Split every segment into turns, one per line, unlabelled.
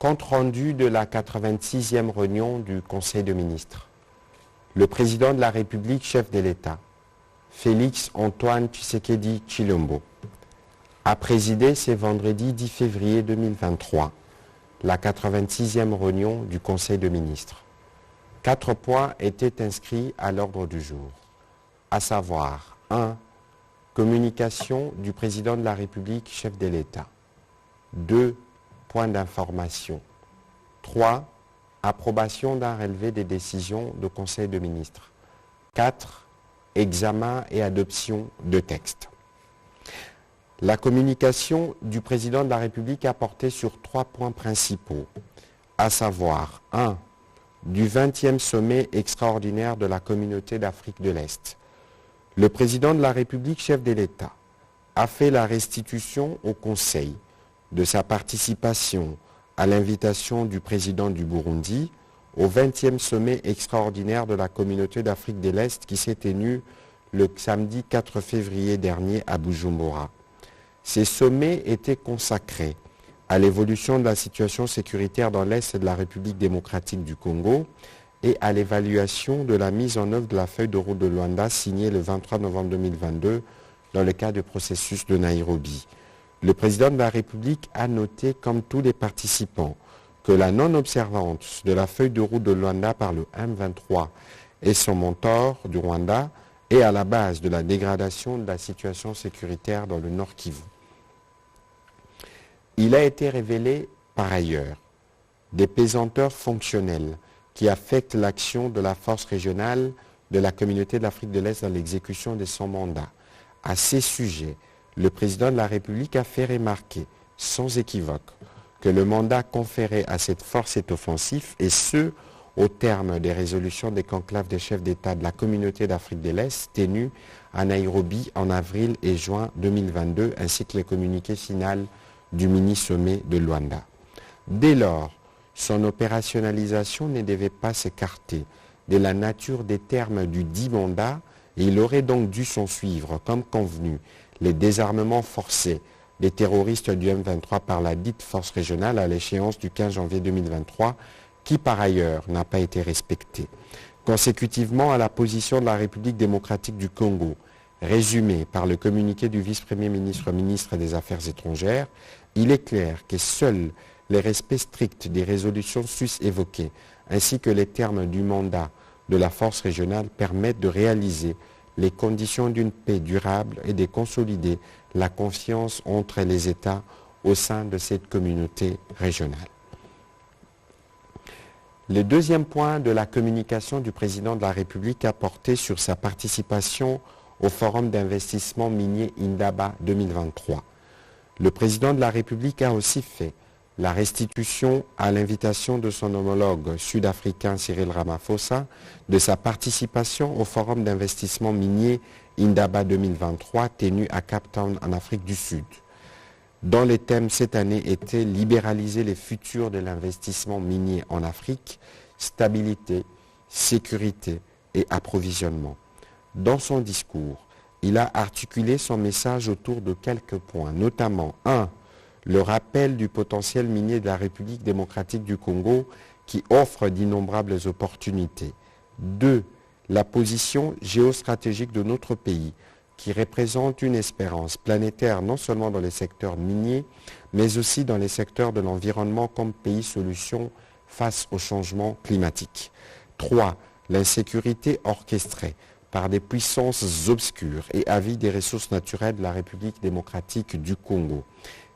Compte rendu de la 86e réunion du Conseil de ministres. Le président de la République, chef de l'État, Félix Antoine Tshisekedi Tshilombo, a présidé ce vendredi 10 février 2023 la 86e réunion du Conseil de ministres. 4 points étaient inscrits à l'ordre du jour, à savoir 1. Communication du président de la République, chef de l'État. 2. Points d'information. 3. Approbation d'un relevé des décisions du Conseil de ministres. 4. Examen et adoption de textes. La communication du président de la République a porté sur 3 points principaux, à savoir 1. Du 20e sommet extraordinaire de la Communauté d'Afrique de l'Est. Le président de la République, chef de l'État, a fait la restitution au Conseil de sa participation à l'invitation du président du Burundi au 20e sommet extraordinaire de la Communauté d'Afrique de l'Est qui s'est tenu le samedi 4 février dernier à Bujumbura. Ces sommets étaient consacrés à l'évolution de la situation sécuritaire dans l'Est de la République démocratique du Congo et à l'évaluation de la mise en œuvre de la feuille de route de Luanda signée le 23 novembre 2022 dans le cadre du processus de Nairobi. Le président de la République a noté, comme tous les participants, que la non-observance de la feuille de route de Luanda par le M23 et son mentor du Rwanda est à la base de la dégradation de la situation sécuritaire dans le Nord Kivu. Il a été révélé, par ailleurs, des pesanteurs fonctionnelles qui affectent l'action de la force régionale de la Communauté de l'Afrique de l'Est dans l'exécution de son mandat. À ces sujets, le président de la République a fait remarquer, sans équivoque, que le mandat conféré à cette force est offensif, et ce, au terme des résolutions des conclaves des chefs d'État de la Communauté d'Afrique de l'Est tenues à Nairobi en avril et juin 2022, ainsi que les communiqués final du mini-sommet de Luanda. Dès lors, son opérationnalisation ne devait pas s'écarter de la nature des termes du dit mandat, et il aurait donc dû s'en suivre, comme convenu, les désarmements forcés des terroristes du M23 par la dite force régionale à l'échéance du 15 janvier 2023, qui par ailleurs n'a pas été respecté. Consécutivement à la position de la République démocratique du Congo, résumée par le communiqué du vice-premier ministre, ministre des Affaires étrangères, il est clair que seuls les respects stricts des résolutions sus-évoquées, ainsi que les termes du mandat de la force régionale permettent de réaliser les conditions d'une paix durable et de consolider la confiance entre les États au sein de cette communauté régionale. Le deuxième point de la communication du président de la République a porté sur sa participation au Forum d'investissement minier Indaba 2023. Le président de la République a aussi fait la restitution à l'invitation de son homologue sud-africain Cyril Ramaphosa de sa participation au Forum d'investissement minier Indaba 2023 tenu à Cape Town en Afrique du Sud, dont les thèmes cette année étaient libéraliser les futurs de l'investissement minier en Afrique, stabilité, sécurité et approvisionnement. Dans son discours, il a articulé son message autour de quelques points, notamment 1. Le rappel du potentiel minier de la République démocratique du Congo qui offre d'innombrables opportunités. 2. La position géostratégique de notre pays qui représente une espérance planétaire non seulement dans les secteurs miniers, mais aussi dans les secteurs de l'environnement comme pays solution face au changement climatique. 3. L'insécurité orchestrée par des puissances obscures et avides des ressources naturelles de la République démocratique du Congo.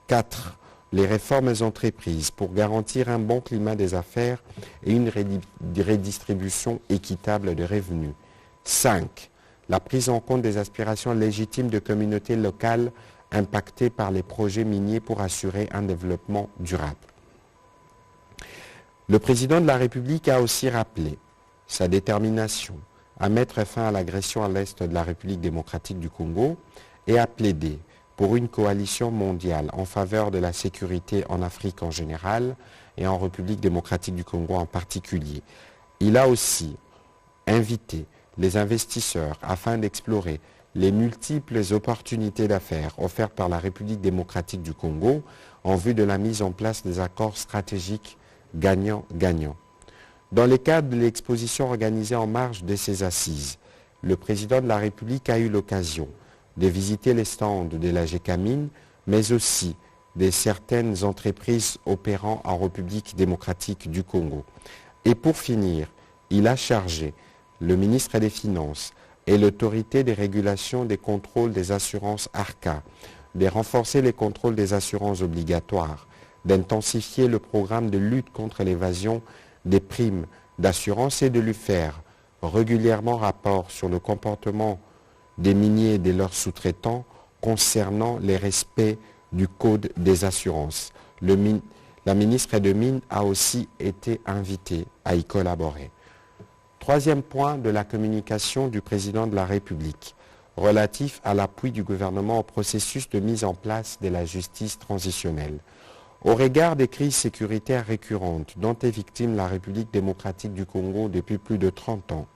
4. Les réformes entreprises pour garantir un bon climat des affaires et une redistribution équitable des revenus. 5. La prise en compte des aspirations légitimes de communautés locales impactées par les projets miniers pour assurer un développement durable. Le président de la République a aussi rappelé sa détermination à mettre fin à l'agression à l'est de la République démocratique du Congo et a plaidé pour une coalition mondiale en faveur de la sécurité en Afrique en général et en République démocratique du Congo en particulier. Il a aussi invité les investisseurs afin d'explorer les multiples opportunités d'affaires offertes par la République démocratique du Congo en vue de la mise en place des accords stratégiques gagnant-gagnant. Dans le cadre de l'exposition organisée en marge de ces assises, le président de la République a eu l'occasion de visiter les stands de la GECAMIN, mais aussi de certaines entreprises opérant en République démocratique du Congo. Et pour finir, il a chargé le ministre des Finances et l'autorité des régulations des contrôles des assurances ARCA de renforcer les contrôles des assurances obligatoires, d'intensifier le programme de lutte contre l'évasion des primes d'assurance et de lui faire régulièrement rapport sur le comportement des miniers et de leurs sous-traitants concernant les respects du Code des assurances. La ministre des Mines a aussi été invitée à y collaborer. Troisième point de la communication du président de la République, relatif à l'appui du gouvernement au processus de mise en place de la justice transitionnelle. Au regard des crises sécuritaires récurrentes dont est victime la République démocratique du Congo depuis plus de 30 ans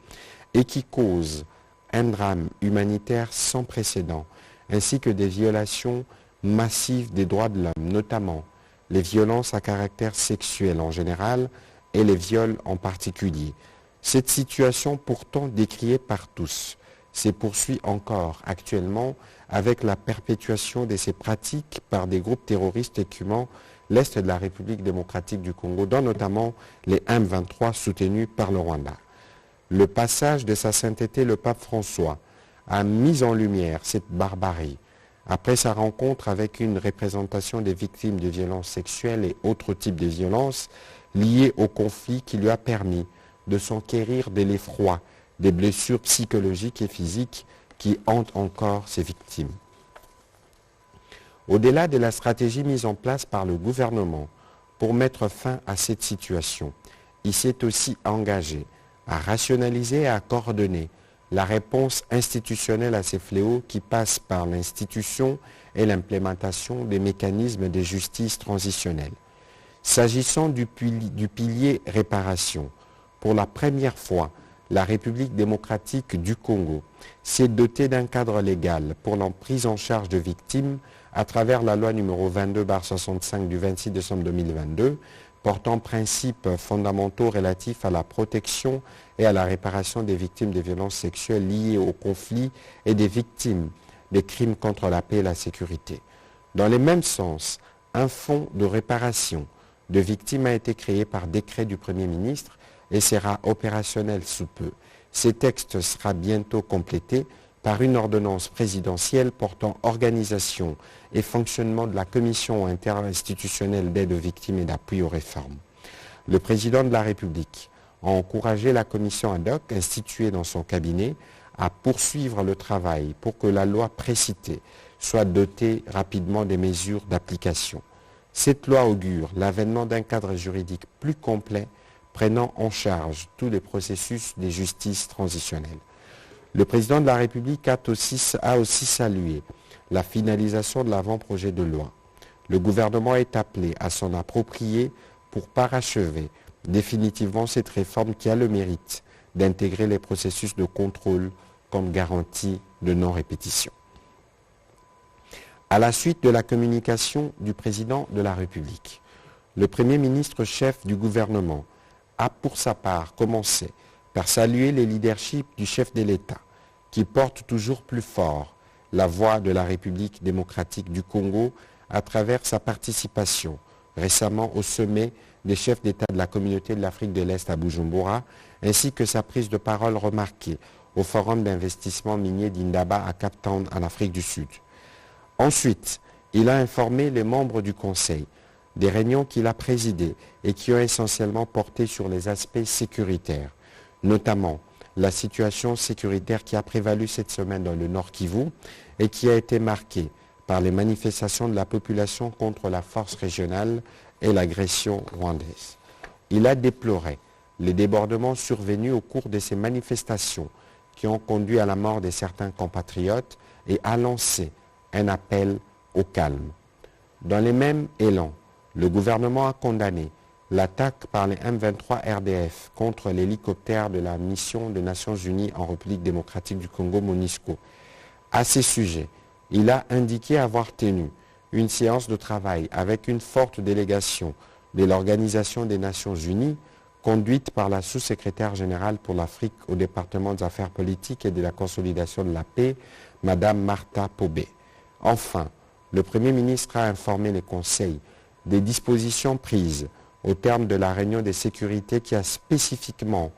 et qui causent un drame humanitaire sans précédent, ainsi que des violations massives des droits de l'homme, notamment les violences à caractère sexuel en général et les viols en particulier. Cette situation pourtant décriée par tous se poursuit encore actuellement avec la perpétuation de ces pratiques par des groupes terroristes écumant l'Est de la République démocratique du Congo, dont notamment les M23 soutenus par le Rwanda. Le passage de sa sainteté, le pape François, a mis en lumière cette barbarie après sa rencontre avec une représentation des victimes de violences sexuelles et autres types de violences liées au conflit qui lui a permis de s'enquérir de l'effroi, des blessures psychologiques et physiques qui hantent encore ses victimes. Au-delà de la stratégie mise en place par le gouvernement pour mettre fin à cette situation, il s'est aussi engagé à rationaliser et à coordonner la réponse institutionnelle à ces fléaux qui passent par l'institution et l'implémentation des mécanismes de justice transitionnelle. S'agissant du pilier réparation, pour la première fois, la République démocratique du Congo s'est dotée d'un cadre légal pour la prise en charge de victimes à travers la loi numéro 22/65 du 26 décembre 2022 portant principes fondamentaux relatifs à la protection et à la réparation des victimes de violences sexuelles liées au conflit et des victimes des crimes contre la paix et la sécurité. Dans le même sens, un fonds de réparation de victimes a été créé par décret du Premier ministre et sera opérationnel sous peu. Ce texte sera bientôt complété par une ordonnance présidentielle portant organisation et fonctionnement de la Commission interinstitutionnelle d'aide aux victimes et d'appui aux réformes. Le président de la République a encouragé la commission ad hoc instituée dans son cabinet à poursuivre le travail pour que la loi précitée soit dotée rapidement des mesures d'application. Cette loi augure l'avènement d'un cadre juridique plus complet prenant en charge tous les processus de justice transitionnelle. Le président de la République a aussi salué la finalisation de l'avant-projet de loi. Le gouvernement est appelé à s'en approprier pour parachever définitivement cette réforme qui a le mérite d'intégrer les processus de contrôle comme garantie de non-répétition. À la suite de la communication du président de la République, le Premier ministre chef du gouvernement a pour sa part commencé par saluer le leadership du chef de l'État qui porte toujours plus fort la voix de la République démocratique du Congo à travers sa participation récemment au sommet des chefs d'État de la communauté de l'Afrique de l'Est à Bujumbura, ainsi que sa prise de parole remarquée au forum d'investissement minier d'Indaba à Cape Town en Afrique du Sud. Ensuite, il a informé les membres du Conseil des réunions qu'il a présidées et qui ont essentiellement porté sur les aspects sécuritaires, notamment la situation sécuritaire qui a prévalu cette semaine dans le Nord Kivu et qui a été marquée par les manifestations de la population contre la force régionale et l'agression rwandaise. Il a déploré les débordements survenus au cours de ces manifestations qui ont conduit à la mort de certains compatriotes et a lancé un appel au calme. Dans les mêmes élans, le gouvernement a condamné l'attaque par les M23 RDF contre l'hélicoptère de la mission des Nations Unies en République démocratique du Congo, MONUSCO, À ces sujets, il a indiqué avoir tenu une séance de travail avec une forte délégation de l'Organisation des Nations Unies, conduite par la sous-secrétaire générale pour l'Afrique au département des affaires politiques et de la consolidation de la paix, Mme Martha Pobé. Enfin, le Premier ministre a informé les conseils des dispositions prises au terme de la réunion de sécurité qui a spécifiquement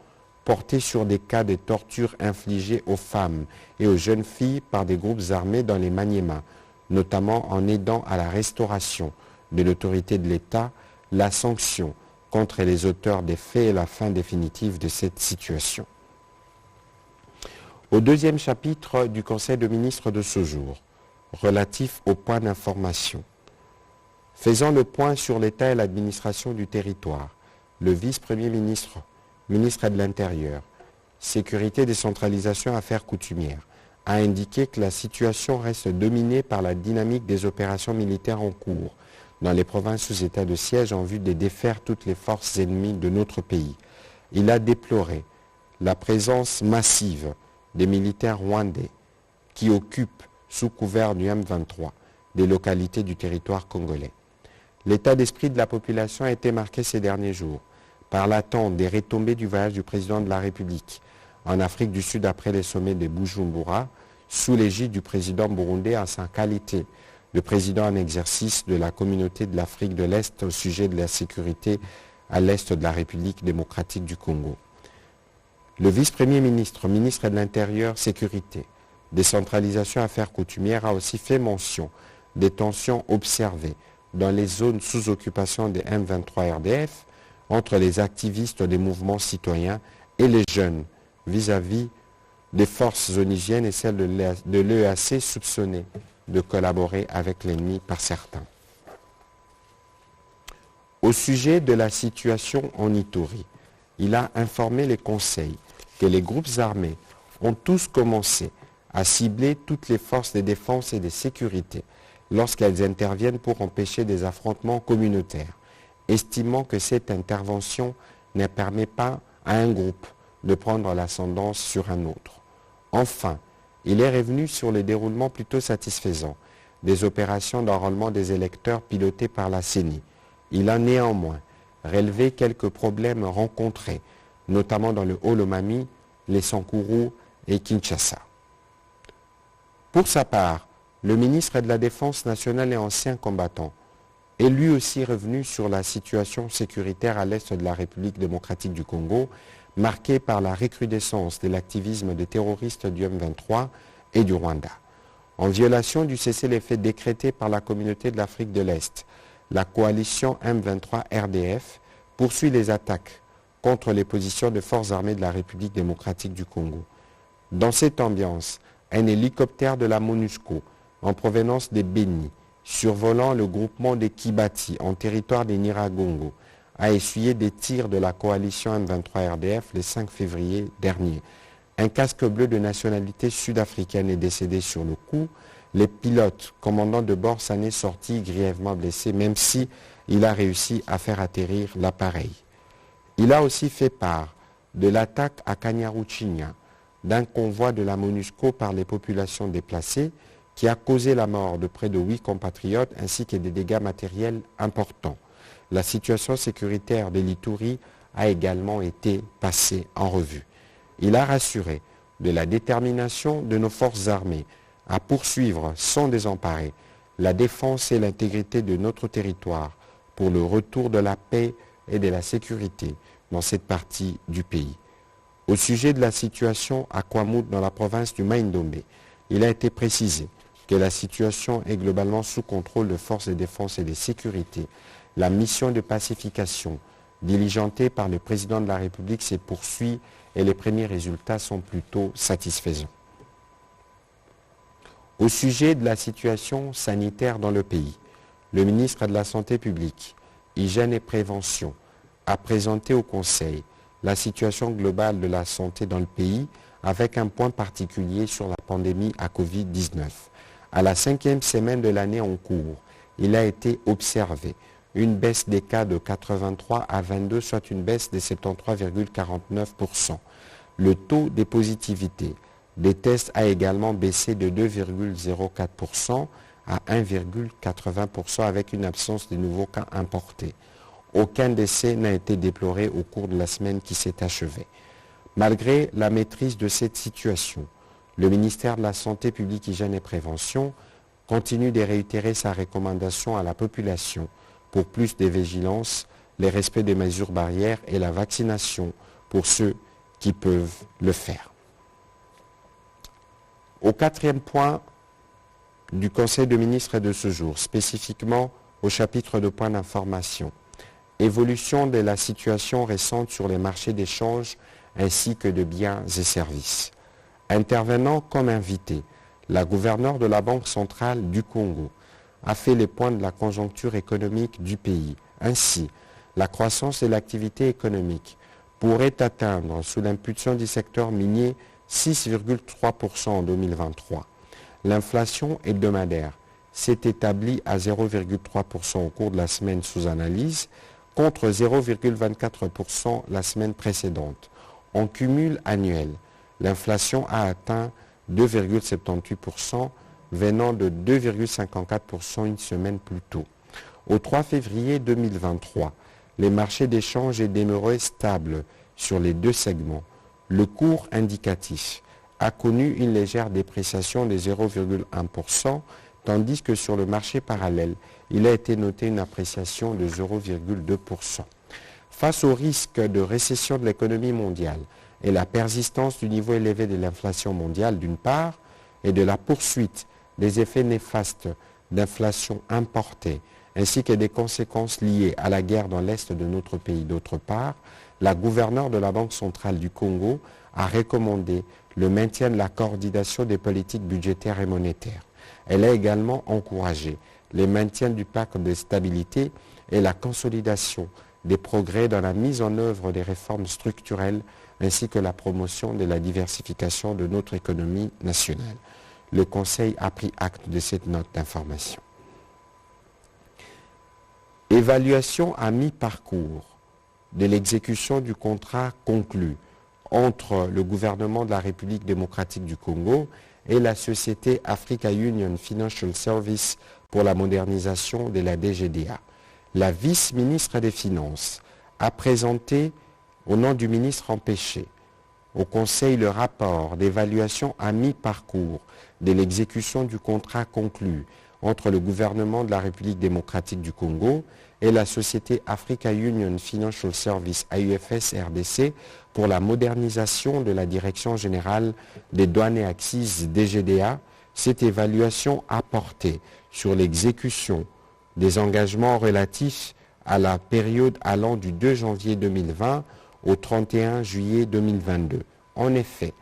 porté sur des cas de torture infligés aux femmes et aux jeunes filles par des groupes armés dans les Maniema, notamment en aidant à la restauration de l'autorité de l'État, la sanction contre les auteurs des faits et la fin définitive de cette situation. Au deuxième chapitre du Conseil de ministres de ce jour, relatif au point d'information. Faisant le point sur l'état et l'administration du territoire, le vice-premier ministre, ministre de l'Intérieur, Sécurité, décentralisation, affaires coutumières, a indiqué que la situation reste dominée par la dynamique des opérations militaires en cours dans les provinces sous état de siège en vue de défaire toutes les forces ennemies de notre pays. Il a déploré la présence massive des militaires rwandais qui occupent, sous couvert du M23, des localités du territoire congolais. L'état d'esprit de la population a été marqué ces derniers jours par l'attente des retombées du voyage du président de la République en Afrique du Sud après les sommets de Bujumbura, sous l'égide du président burundais en sa qualité de président en exercice de la communauté de l'Afrique de l'Est au sujet de la sécurité à l'Est de la République démocratique du Congo. Le vice-premier ministre, ministre de l'Intérieur, Sécurité, décentralisation, affaires coutumières a aussi fait mention des tensions observées dans les zones sous occupation des M23 RDF entre les activistes des mouvements citoyens et les jeunes vis-à-vis des forces onisiennes et celles de l'EAC soupçonnées de collaborer avec l'ennemi par certains. Au sujet de la situation en Ituri, il a informé les conseils que les groupes armés ont tous commencé à cibler toutes les forces de défense et de sécurité lorsqu'elles interviennent pour empêcher des affrontements communautaires, estimant que cette intervention ne permet pas à un groupe de prendre l'ascendance sur un autre. Enfin, il est revenu sur le déroulement plutôt satisfaisant des opérations d'enrôlement des électeurs pilotées par la CENI. Il a néanmoins relevé quelques problèmes rencontrés, notamment dans le Haut-Lomami, les Sankourou et Kinshasa. Pour sa part, le ministre de la Défense nationale et ancien combattant est lui aussi revenu sur la situation sécuritaire à l'est de la République démocratique du Congo, marquée par la recrudescence de l'activisme des terroristes du M23 et du Rwanda. En violation du cessez-le-feu décrété par la communauté de l'Afrique de l'Est, la coalition M23 RDF poursuit les attaques contre les positions de forces armées de la République démocratique du Congo. Dans cette ambiance, un hélicoptère de la MONUSCO en provenance des Béni, survolant le groupement des Kibati en territoire des Niragongo, a essuyé des tirs de la coalition M23 RDF le 5 février dernier. Un casque bleu de nationalité sud-africaine est décédé sur le coup. Le pilote, commandant de bord, s'en est sorti grièvement blessé, même si il a réussi à faire atterrir l'appareil. Il a aussi fait part de l'attaque à Kanyaruchinya d'un convoi de la MONUSCO par les populations déplacées qui a causé la mort de près de 8 compatriotes ainsi que des dégâts matériels importants. La situation sécuritaire de l'Ituri a également été passée en revue. Il a rassuré de la détermination de nos forces armées à poursuivre sans désemparer la défense et l'intégrité de notre territoire pour le retour de la paix et de la sécurité dans cette partie du pays. Au sujet de la situation à Kwamut dans la province du Maïndombe, il a été précisé que la situation est globalement sous contrôle de forces de défense et de sécurité. La mission de pacification diligentée par le président de la République se poursuit et les premiers résultats sont plutôt satisfaisants. Au sujet de la situation sanitaire dans le pays, le ministre de la Santé publique, Hygiène et Prévention a présenté au Conseil la situation globale de la santé dans le pays avec un point particulier sur la pandémie à Covid-19. À la 5e semaine de l'année en cours, il a été observé une baisse des cas de 83 à 22, soit une baisse de 73,49%. Le taux de positivité des tests a également baissé de 2,04% à 1,80% avec une absence de nouveaux cas importés. Aucun décès n'a été déploré au cours de la semaine qui s'est achevée. Malgré la maîtrise de cette situation, le ministère de la Santé publique, Hygiène et Prévention continue de réitérer sa recommandation à la population pour plus de vigilance, le respect des mesures barrières et la vaccination pour ceux qui peuvent le faire. Au quatrième point du Conseil des ministres de ce jour, spécifiquement au chapitre de points d'information, évolution de la situation récente sur les marchés d'échange ainsi que de biens et services. Intervenant comme invité, la gouverneure de la Banque centrale du Congo a fait les points de la conjoncture économique du pays. Ainsi, la croissance de l'activité économique pourrait atteindre, sous l'impulsion du secteur minier, 6,3% en 2023. L'inflation hebdomadaire s'est établie à 0,3% au cours de la semaine sous analyse, contre 0,24% la semaine précédente. En cumul annuel, l'inflation a atteint 2,78%, venant de 2,54% une semaine plus tôt. Au 3 février 2023, les marchés d'échange est demeuré stable sur les deux segments. Le cours indicatif a connu une légère dépréciation de 0,1%, tandis que sur le marché parallèle, il a été noté une appréciation de 0,2%. Face au risque de récession de l'économie mondiale et la persistance du niveau élevé de l'inflation mondiale d'une part, et de la poursuite des effets néfastes d'inflation importée, ainsi que des conséquences liées à la guerre dans l'est de notre pays d'autre part, la gouverneure de la Banque centrale du Congo a recommandé le maintien de la coordination des politiques budgétaires et monétaires. Elle a également encouragé le maintien du pacte de stabilité et la consolidation des progrès dans la mise en œuvre des réformes structurelles ainsi que la promotion de la diversification de notre économie nationale. Le Conseil a pris acte de cette note d'information. Évaluation à mi-parcours de l'exécution du contrat conclu entre le gouvernement de la République démocratique du Congo et la société Africa Union Financial Service pour la modernisation de la DGDA. La vice-ministre des Finances a présenté, au nom du ministre empêché, au Conseil le rapport d'évaluation à mi-parcours de l'exécution du contrat conclu entre le gouvernement de la République démocratique du Congo et la société Africa Union Financial Service AUFS RDC pour la modernisation de la Direction générale des douanes et accises DGDA. Cette évaluation a porté sur l'exécution des engagements relatifs à la période allant du 2 janvier 2020 au 31 juillet 2022. En effet,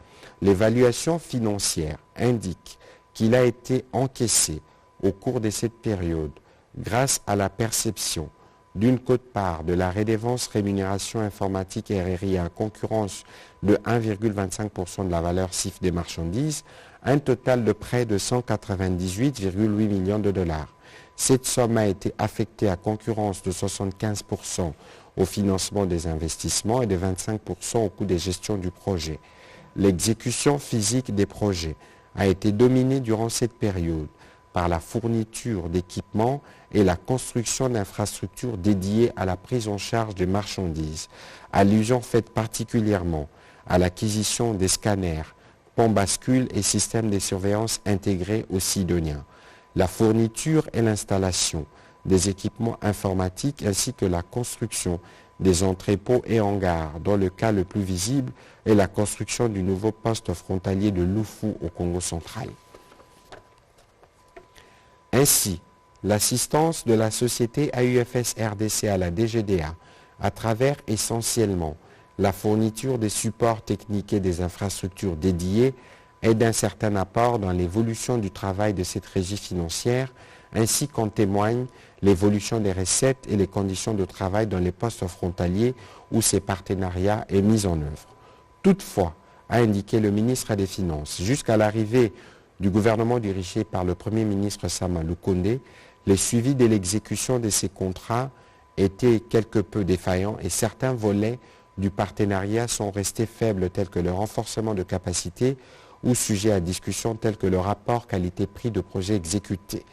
l'évaluation financière indique qu'il a été encaissé au cours de cette période grâce à la perception d'une quote-part de la redevance rémunération informatique RRI à concurrence de 1,25% de la valeur CIF des marchandises, un total de près de 198,8 millions de dollars. Cette somme a été affectée à concurrence de 75% au financement des investissements et de 25% au coût de gestion du projet. L'exécution physique des projets a été dominée durant cette période par la fourniture d'équipements et la construction d'infrastructures dédiées à la prise en charge des marchandises, allusion faite particulièrement à l'acquisition des scanners, ponts bascules et systèmes de surveillance intégrés aux Sidoniens, la fourniture et l'installation des équipements informatiques ainsi que la construction des entrepôts et hangars, dont le cas le plus visible est la construction du nouveau poste frontalier de Lufu au Congo central. Ainsi, l'assistance de la société AUFS RDC à la DGDA, à travers essentiellement la fourniture des supports techniques et des infrastructures dédiées, est d'un certain apport dans l'évolution du travail de cette régie financière, ainsi qu'en témoigne l'évolution des recettes et les conditions de travail dans les postes frontaliers où ces partenariats est mis en œuvre. Toutefois, a indiqué le ministre des Finances, jusqu'à l'arrivée du gouvernement dirigé par le Premier ministre Sama Lukonde, les suivis de l'exécution de ces contrats étaient quelque peu défaillants et certains volets du partenariat sont restés faibles tels que le renforcement de capacités ou sujets à discussion tels que le rapport qualité-prix de projets exécutés.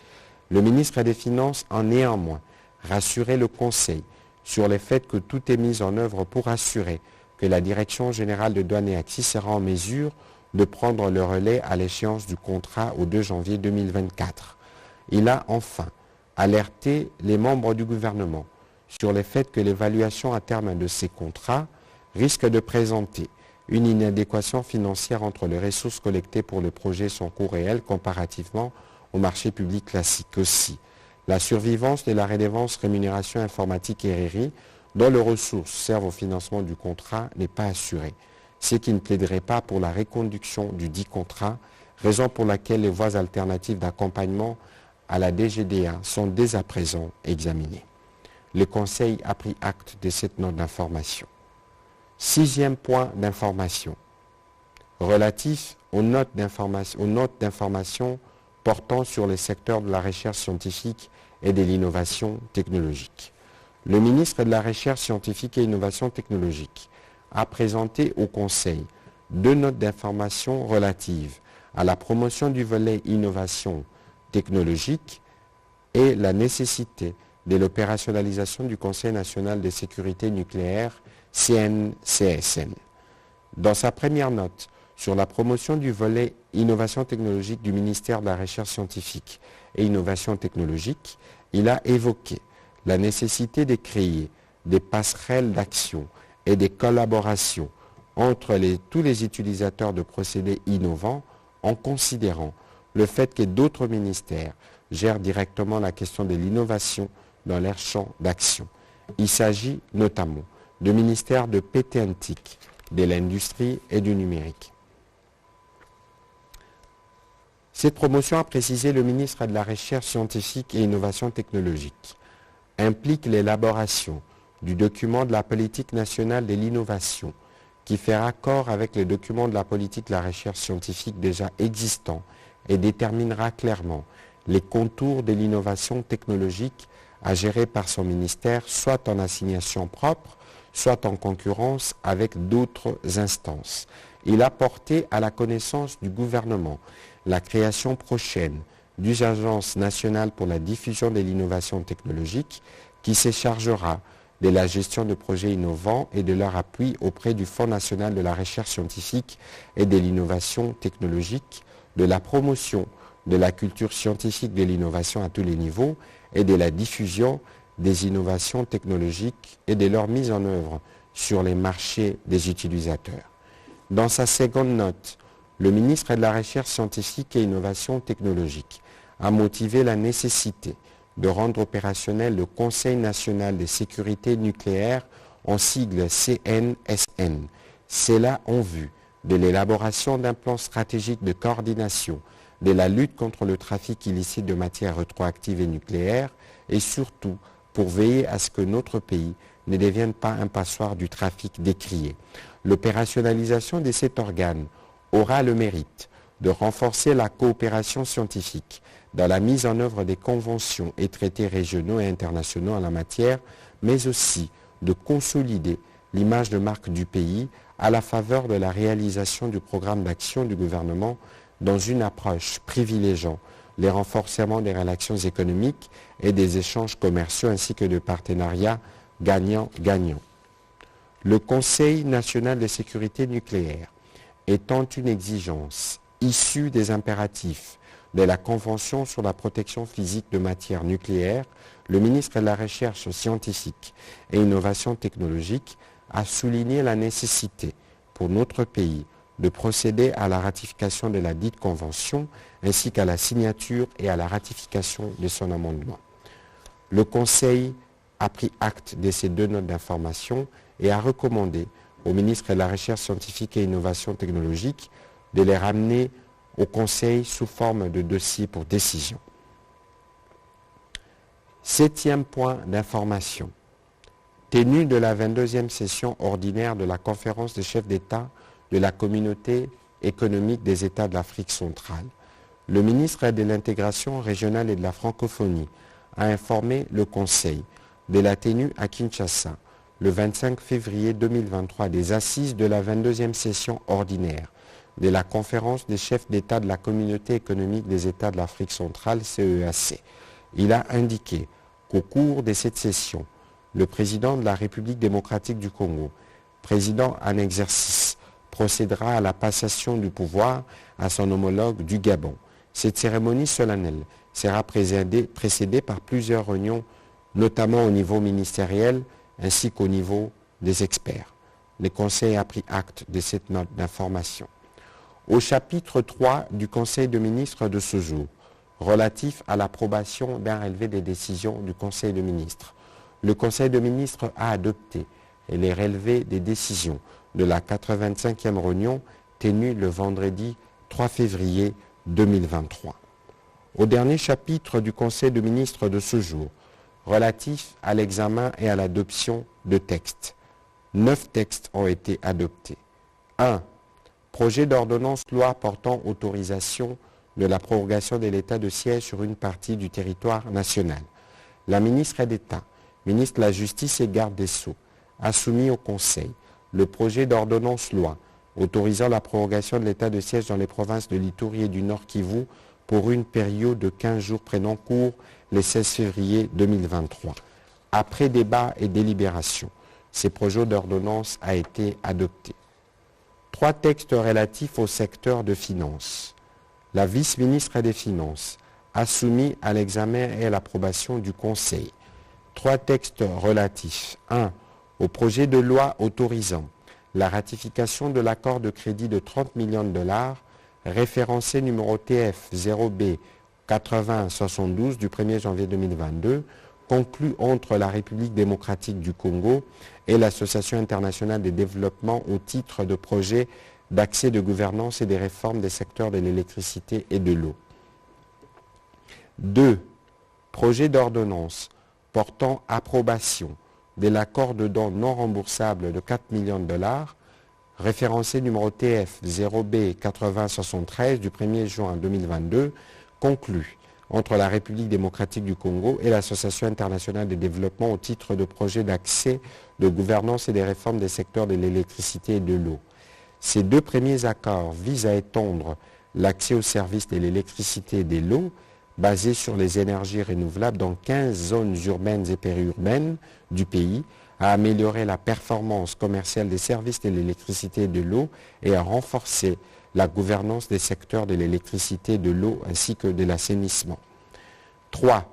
Le ministre des Finances a néanmoins rassuré le Conseil sur le fait que tout est mis en œuvre pour assurer que la Direction générale de douane et axes sera en mesure de prendre le relais à l'échéance du contrat au 2 janvier 2024. Il a enfin alerté les membres du gouvernement sur le fait que l'évaluation à terme de ces contrats risque de présenter une inadéquation financière entre les ressources collectées pour le projet et son coût réel comparativement au marché public classique. Aussi, la survivance de la redevance rémunération informatique RRI, dont les ressources servent au financement du contrat, n'est pas assurée, ce qui ne plaiderait pas pour la reconduction du dit contrat, raison pour laquelle les voies alternatives d'accompagnement à la DGDA sont dès à présent examinées. Le Conseil a pris acte de cette note d'information. 6e point d'information, relatif aux notes d'information portant sur les secteurs de la recherche scientifique et de l'innovation technologique. Le ministre de la Recherche scientifique et innovation technologique a présenté au Conseil 2 notes d'information relatives à la promotion du volet innovation technologique et la nécessité de l'opérationnalisation du Conseil national de sécurité nucléaire CNCSN. Dans sa première note sur la promotion du volet innovation technologique du ministère de la Recherche scientifique et innovation technologique, il a évoqué la nécessité de créer des passerelles d'action et des collaborations entre tous les utilisateurs de procédés innovants en considérant le fait que d'autres ministères gèrent directement la question de l'innovation dans leur champ d'action. Il s'agit notamment du ministère de PTNTIC, de l'industrie et du numérique. Cette promotion, a précisé le ministre de la Recherche scientifique et innovation technologique, implique l'élaboration du document de la politique nationale de l'innovation qui fait raccord avec les documents de la politique de la recherche scientifique déjà existants et déterminera clairement les contours de l'innovation technologique à gérer par son ministère, soit en assignation propre, soit en concurrence avec d'autres instances. Il a porté à la connaissance du gouvernement la création prochaine d'une agence nationale pour la diffusion de l'innovation technologique qui se chargera de la gestion de projets innovants et de leur appui auprès du Fonds national de la recherche scientifique et de l'innovation technologique, de la promotion de la culture scientifique de l'innovation à tous les niveaux et de la diffusion des innovations technologiques et de leur mise en œuvre sur les marchés des utilisateurs. Dans sa seconde note, le ministre de la Recherche scientifique et innovation technologique a motivé la nécessité de rendre opérationnel le Conseil national de sécurité nucléaire en sigle CNSN. Cela en vue de l'élaboration d'un plan stratégique de coordination de la lutte contre le trafic illicite de matières rétroactives et nucléaires et surtout pour veiller à ce que notre pays ne devienne pas un passoire du trafic décrié. L'opérationnalisation de cet organe aura le mérite de renforcer la coopération scientifique dans la mise en œuvre des conventions et traités régionaux et internationaux en la matière, mais aussi de consolider l'image de marque du pays à la faveur de la réalisation du programme d'action du gouvernement dans une approche privilégiant les renforcements des relations économiques et des échanges commerciaux ainsi que de partenariats gagnant-gagnant. Le Conseil national de sécurité nucléaire étant une exigence issue des impératifs de la Convention sur la protection physique de matières nucléaires, le ministre de la Recherche scientifique et innovation technologique a souligné la nécessité pour notre pays de procéder à la ratification de la dite convention ainsi qu'à la signature et à la ratification de son amendement. Le Conseil a pris acte de ces 2 notes d'information et a recommandé au ministre de la Recherche scientifique et innovation technologique de les ramener au Conseil sous forme de dossier pour décision. 7e point d'information. Tenue de la 22e session ordinaire de la conférence des chefs d'État de la communauté économique des États de l'Afrique centrale, le ministre de l'intégration régionale et de la francophonie a informé le Conseil de la tenue à Kinshasa le 25 février 2023 des assises de la 22e session ordinaire de la conférence des chefs d'État de la Communauté économique des États de l'Afrique centrale, CEEAC. Il a indiqué qu'au cours de cette session, le président de la République démocratique du Congo, président en exercice, procédera à la passation du pouvoir à son homologue du Gabon. Cette cérémonie solennelle sera précédée par plusieurs réunions, notamment au niveau ministériel ainsi qu'au niveau des experts. Le Conseil a pris acte de cette note d'information. Au chapitre 3 du Conseil de ministres de ce jour, relatif à l'approbation d'un relevé des décisions du Conseil de ministres, le Conseil de ministres a adopté les relevés des décisions de la 85e réunion tenue le vendredi 3 février 2023. Au dernier chapitre du Conseil de ministres de ce jour, relatif à l'examen et à l'adoption de textes, 9 textes ont été adoptés. 1. Projet d'ordonnance loi portant autorisation de la prorogation de l'état de siège sur une partie du territoire national. La ministre d'État, ministre de la Justice et garde des Sceaux, a soumis au Conseil le projet d'ordonnance loi autorisant la prorogation de l'état de siège dans les provinces de l'Ituri et du Nord Kivu pour une période de 15 jours prenant cours le 16 février 2023. Après débat et délibération, ce projet d'ordonnance a été adopté. 3 textes relatifs au secteur de finances. La vice-ministre des Finances a soumis à l'examen et à l'approbation du Conseil 3 textes relatifs. 1. Au projet de loi autorisant la ratification de l'accord de crédit de 30 millions de dollars référencé numéro TF 0B 8072 du 1er janvier 2022, conclu entre la République démocratique du Congo et l'Association internationale de développement au titre de projet d'accès de gouvernance et des réformes des secteurs de l'électricité et de l'eau. 2. Projet d'ordonnance portant approbation de l'accord de don non remboursable de 4 millions de dollars, référencé numéro TF 0B 8073 du 1er juin 2022, conclu entre la République démocratique du Congo et l'Association internationale de développement au titre de projet d'accès, de gouvernance et des réformes des secteurs de l'électricité et de l'eau. Ces 2 premiers accords visent à étendre l'accès aux services de l'électricité et de l'eau basés sur les énergies renouvelables dans 15 zones urbaines et périurbaines du pays, à améliorer la performance commerciale des services de l'électricité et de l'eau et à renforcer la gouvernance des secteurs de l'électricité et de l'eau ainsi que de l'assainissement. 3.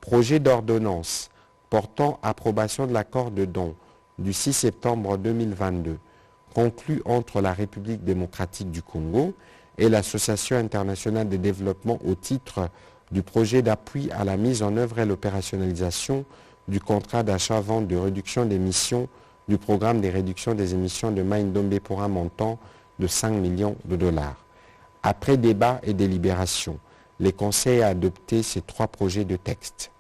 Projet d'ordonnance portant approbation de l'accord de don du 6 septembre 2022 conclu entre la République démocratique du Congo et l'Association internationale de développement au titre du projet d'appui à la mise en œuvre et l'opérationnalisation du contrat d'achat-vente de réduction d'émissions du programme des réductions des émissions de Mai-Ndombe pour un montant de 5 millions de dollars. Après débat et délibération, le Conseil a adopté ces 3 projets de texte.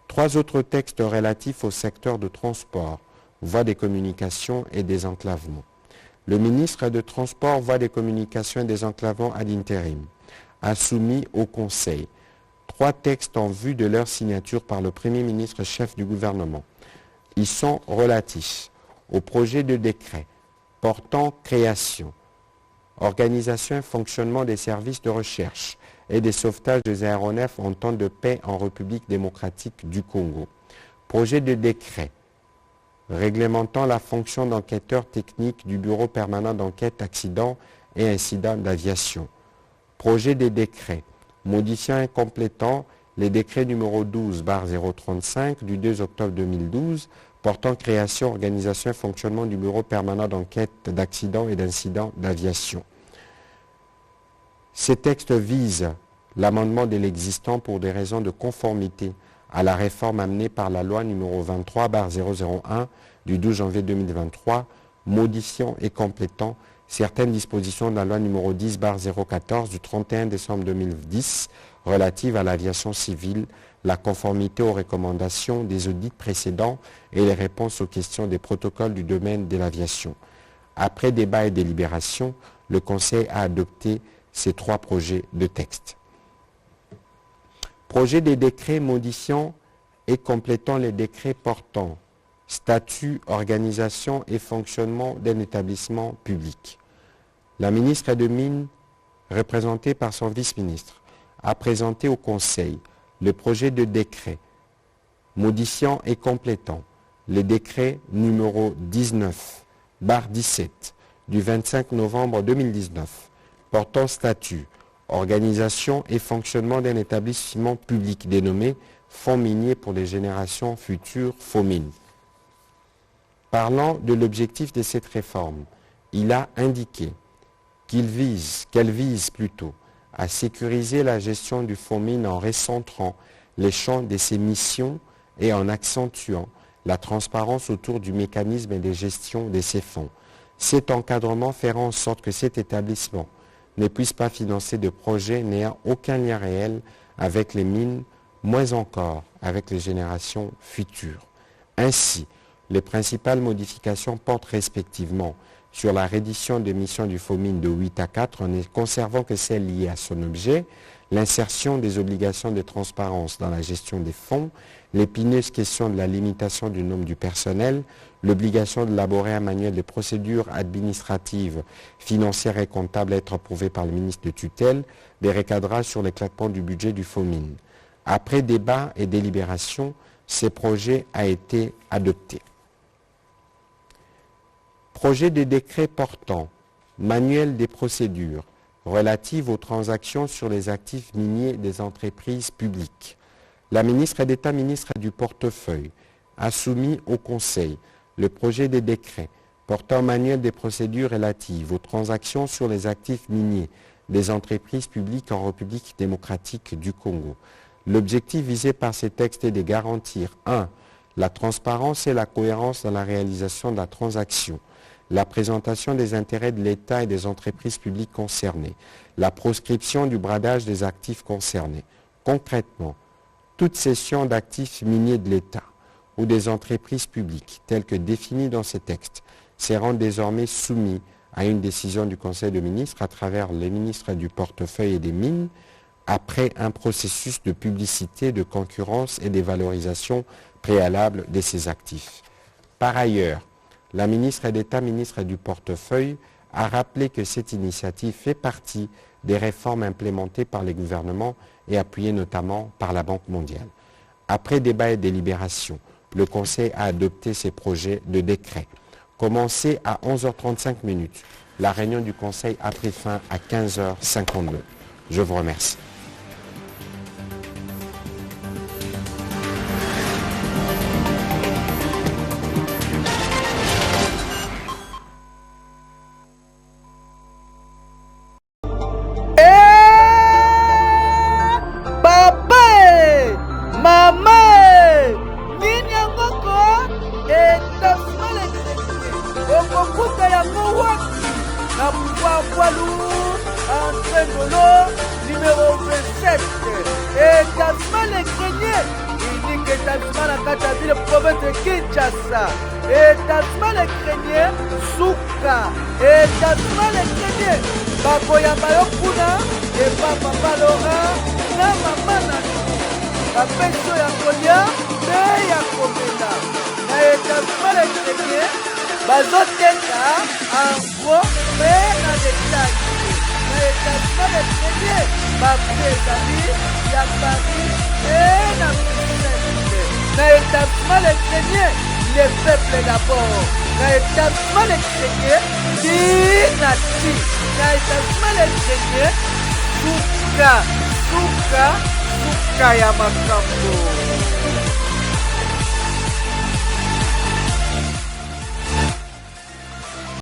3 autres textes relatifs au secteur de transport, voies des communications et des enclavements. Le ministre des Transports, voies des communications et des enclavements ad interim a soumis au Conseil 3 textes en vue de leur signature par le Premier ministre chef du gouvernement. Ils sont relatifs au projet de décret portant création, organisation et fonctionnement des services de recherche et des sauvetages des aéronefs en temps de paix en République démocratique du Congo. Projet de décret réglementant la fonction d'enquêteur technique du Bureau permanent d'enquête accidents et incidents d'aviation. Projet de décret modifiant et complétant les décrets numéro 12/035 du 2 octobre 2012 portant création, organisation et fonctionnement du Bureau permanent d'enquête d'accidents et d'incidents d'aviation. Ces textes visent l'amendement de l'existant pour des raisons de conformité à la réforme amenée par la loi numéro 23/001 du 12 janvier 2023, modifiant et complétant certaines dispositions de la loi numéro 10/014 du 31 décembre 2010 relative à l'aviation civile, la conformité aux recommandations des audits précédents et les réponses aux questions des protocoles du domaine de l'aviation. Après débat et délibération, le Conseil a adopté ces 3 projets de texte. Projet des décrets modifiant et complétant les décrets portant statut, organisation et fonctionnement d'un établissement public. La ministre des Mines, représentée par son vice-ministre, a présenté au Conseil le projet de décret modifiant et complétant le décret numéro 19/17 du 25 novembre 2019 portant statut, organisation et fonctionnement d'un établissement public dénommé Fonds minier pour les générations futures, FOMIN. Parlant de l'objectif de cette réforme, il a indiqué qu'elle vise plutôt à sécuriser la gestion du FOMIN en recentrant les champs de ses missions et en accentuant la transparence autour du mécanisme de gestion de ces fonds. Cet encadrement fera en sorte que cet établissement ne puisse pas financer de projets n'ayant aucun lien réel avec les mines, moins encore avec les générations futures. Ainsi, les principales modifications portent respectivement sur la reddition des missions du FOMIN de 8 à 4 en ne conservant que celles liées à son objet, l'insertion des obligations de transparence dans la gestion des fonds, l'épineuse question de la limitation du nombre du personnel, l'obligation d'élaborer un manuel de procédures administratives, financières et comptables à être approuvé par le ministre de tutelle, des recadrages sur l'éclatement du budget du FOMIN. Après débat et délibération, ce projet a été adopté. Projet de décret portant manuel des procédures relatives aux transactions sur les actifs miniers des entreprises publiques. La ministre d'État, ministre du portefeuille, a soumis au Conseil le projet de décret portant manuel des procédures relatives aux transactions sur les actifs miniers des entreprises publiques en République démocratique du Congo. L'objectif visé par ces textes est de garantir 1. La transparence et la cohérence dans la réalisation de la transaction, la présentation des intérêts de l'État et des entreprises publiques concernées, la proscription du bradage des actifs concernés. Concrètement, toute cession d'actifs miniers de l'État ou des entreprises publiques telles que définies dans ces textes seront désormais soumis à une décision du Conseil des ministres à travers les ministres du portefeuille et des mines après un processus de publicité, de concurrence et de valorisation préalable de ces actifs. Par ailleurs, la ministre d'État, ministre du portefeuille, a rappelé que cette initiative fait partie des réformes implémentées par les gouvernements et appuyées notamment par la Banque mondiale. Après débat et délibération, le Conseil a adopté ces projets de décret. Commencé à 11h35, la réunion du Conseil a pris fin à 15h52. Je vous remercie.
Numéro 27, établissement les greniers, il dit que établissement la Kataville, province de Kinshasa, établissement les greniers, Souka, établissement les greniers, Baboya Bayokuna, et Papa Laurent, na Mama Nanou, Bapeso ya Kolia, mais ya Komena, na établissement les greniers, Bazoteka, en gros, mais na détail. Établissement les greniers, Babé ya Paris et la Bruxelles. Na établissement les greniers, les peuples d'abord. Na établissement les greniers, Dinati. Na établissement les greniers, Souka ya Makambo.